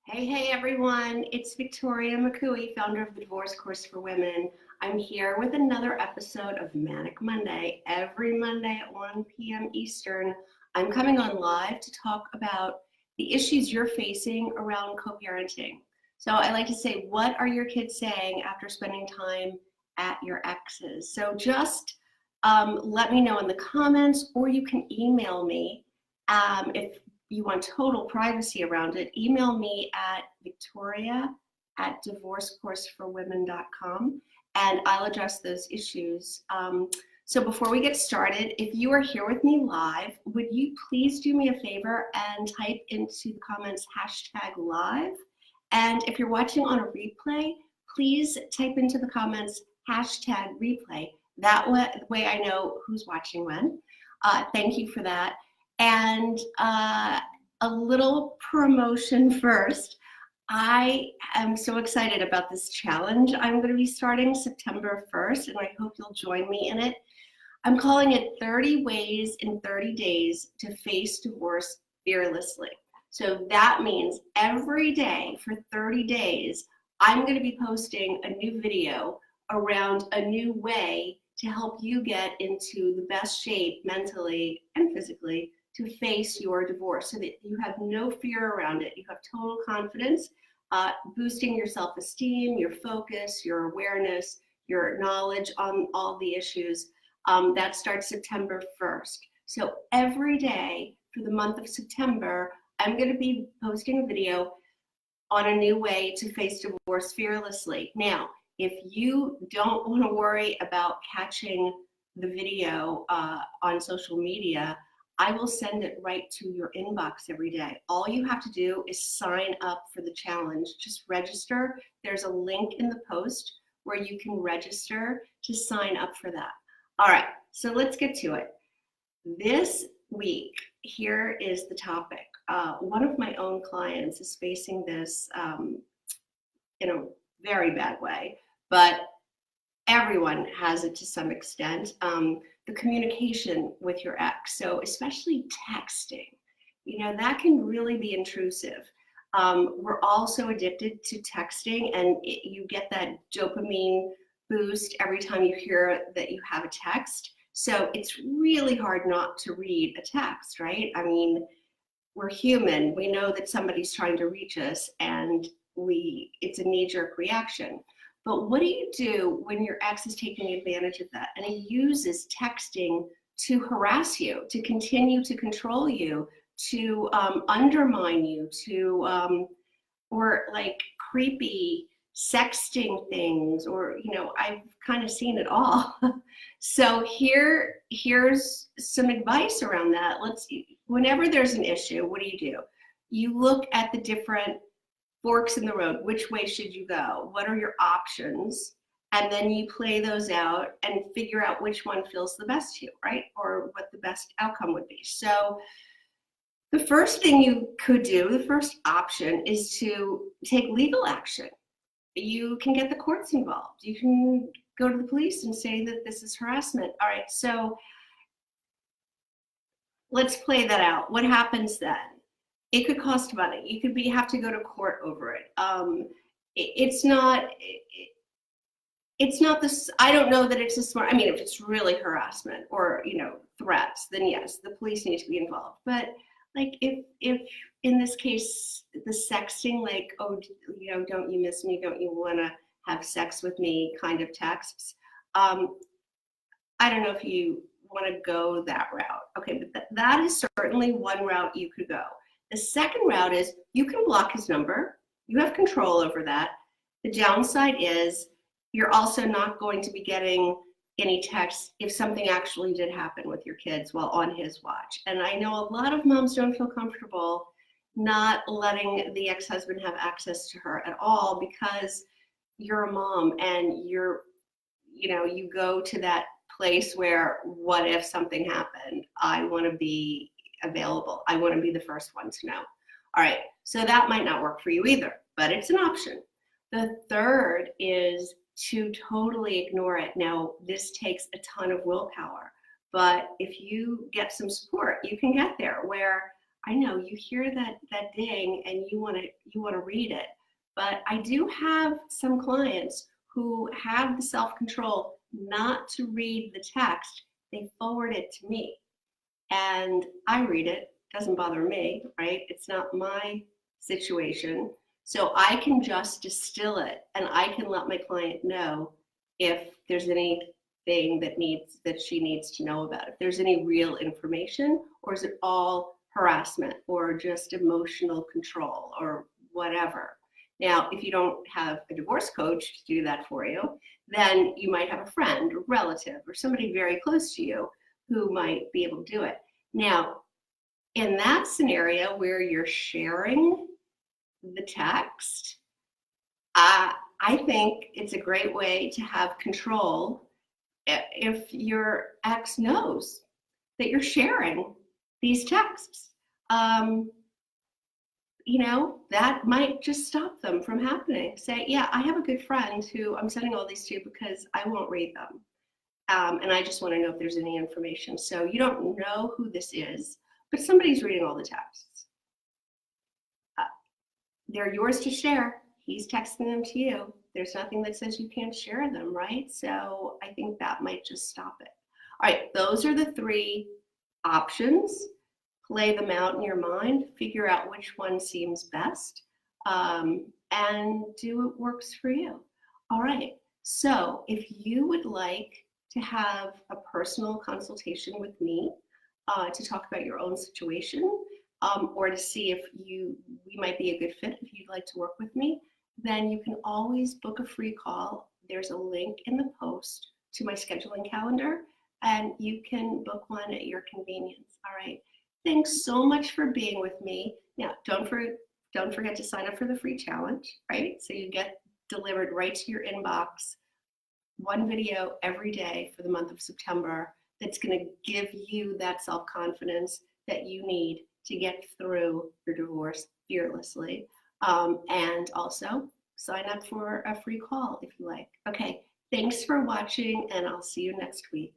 Hey everyone, it's Victoria McCooey, founder of the Divorce Course for Women. I'm here with another episode of Manic Monday. Every Monday at 1 p.m. Eastern, I'm coming on live to talk about the issues you're facing around co-parenting. So I like to say, what are your kids saying after spending time at your ex's? So just let me know in the comments, or you can email me if you want total privacy around it. Email me at victoria@divorcecourseforwomen.com and I'll address those issues. So before we get started, if you are here with me live, would you please do me a favor and type into the comments #live? And if you're watching on a replay, please type into the comments #replay. That way I know who's watching when. Thank you for that. And a little promotion first. I am so excited about this challenge I'm going to be starting September 1st, and I hope you'll join me in it. I'm calling it 30 Ways in 30 Days to Face Divorce Fearlessly. So that means every day for 30 days, I'm going to be posting a new video around a new way to help you get into the best shape mentally and physically to face your divorce so that you have no fear around it. You have total confidence, boosting your self-esteem, your focus, your awareness, your knowledge on all the issues. That starts September 1st. So every day for the month of September, I'm going to be posting a video on a new way to face divorce fearlessly. Now, if you don't want to worry about catching the video on social media, I will send it right to your inbox every day. All you have to do is sign up for the challenge. Just register. There's a link in the post where you can register to sign up for that. All right, so let's get to it. This week, here is the topic. One of my own clients is facing this in a very bad way, but everyone has it to some extent. The communication with your ex, so especially texting, that can really be intrusive. We're all so addicted to texting, and you get that dopamine boost every time you hear that you have a text. So it's really hard not to read a text, right? I mean, we're human. We know that somebody's trying to reach us, and it's a knee-jerk reaction. But what do you do when your ex is taking advantage of that and he uses texting to harass you, to continue to control you, to undermine you, or like creepy sexting things, or I've kind of seen it all. So here's some advice around that. Whenever there's an issue, what do? You look at the different forks in the road. Which way should you go? What are your options? And then you play those out and figure out which one feels the best to you, right? Or what the best outcome would be. So the first thing you could do, the first option, is to take legal action. You can get the courts involved. You can go to the police and say that this is harassment. All right, so let's play that out. What happens then? It could cost money. You could have to go to court over it. It's not this. I don't know that it's a smart. I mean, if it's really harassment or threats, then yes, the police need to be involved. But like if in this case the sexting, like, oh, don't you miss me? Don't you want to have sex with me? Kind of texts. I don't know if you want to go that route. Okay, but that is certainly one route you could go. The second route is you can block his number. You have control over that. The downside is you're also not going to be getting any texts if something actually did happen with your kids while on his watch. And I know a lot of moms don't feel comfortable not letting the ex-husband have access to her at all because you're a mom and you go to that place where, what if something happened? I want to be available. I want to be the first one to know. All right, so that might not work for you either, but it's an option. The third is to totally ignore it. Now, this takes a ton of willpower, but if you get some support, you can get there, where I know you hear that ding and you want to read it. But I do have some clients who have the self-control not to read the text. They forward it to me and I read it. Doesn't bother me, right? It's not my situation. So I can just distill it and I can let my client know if there's anything that she needs to know about, if there's any real information, or is it all harassment or just emotional control or whatever. Now, if you don't have a divorce coach to do that for you, then you might have a friend or relative or somebody very close to you who might be able to do it. Now, in that scenario where you're sharing the text, I think it's a great way to have control if your ex knows that you're sharing these texts. That might just stop them from happening. Say, yeah, I have a good friend who I'm sending all these to because I won't read them. And I just want to know if there's any information. So you don't know who this is, but somebody's reading all the texts. They're yours to share. He's texting them to you. There's nothing that says you can't share them, right? So I think that might just stop it. All right, those are the 3 options. Play them out in your mind, figure out which one seems best, and do what works for you. All right, so if you would like to have a personal consultation with me to talk about your own situation, or to see if we might be a good fit if you'd like to work with me, then you can always book a free call. There's a link in the post to my scheduling calendar, and you can book one at your convenience. All right. Thanks so much for being with me. Now, don't forget to sign up for the free challenge, right? So you get delivered right to your inbox, 1 video every day for the month of September that's going to give you that self-confidence that you need to get through your divorce fearlessly. And also sign up for a free call if you like. Okay, thanks for watching, and I'll see you next week.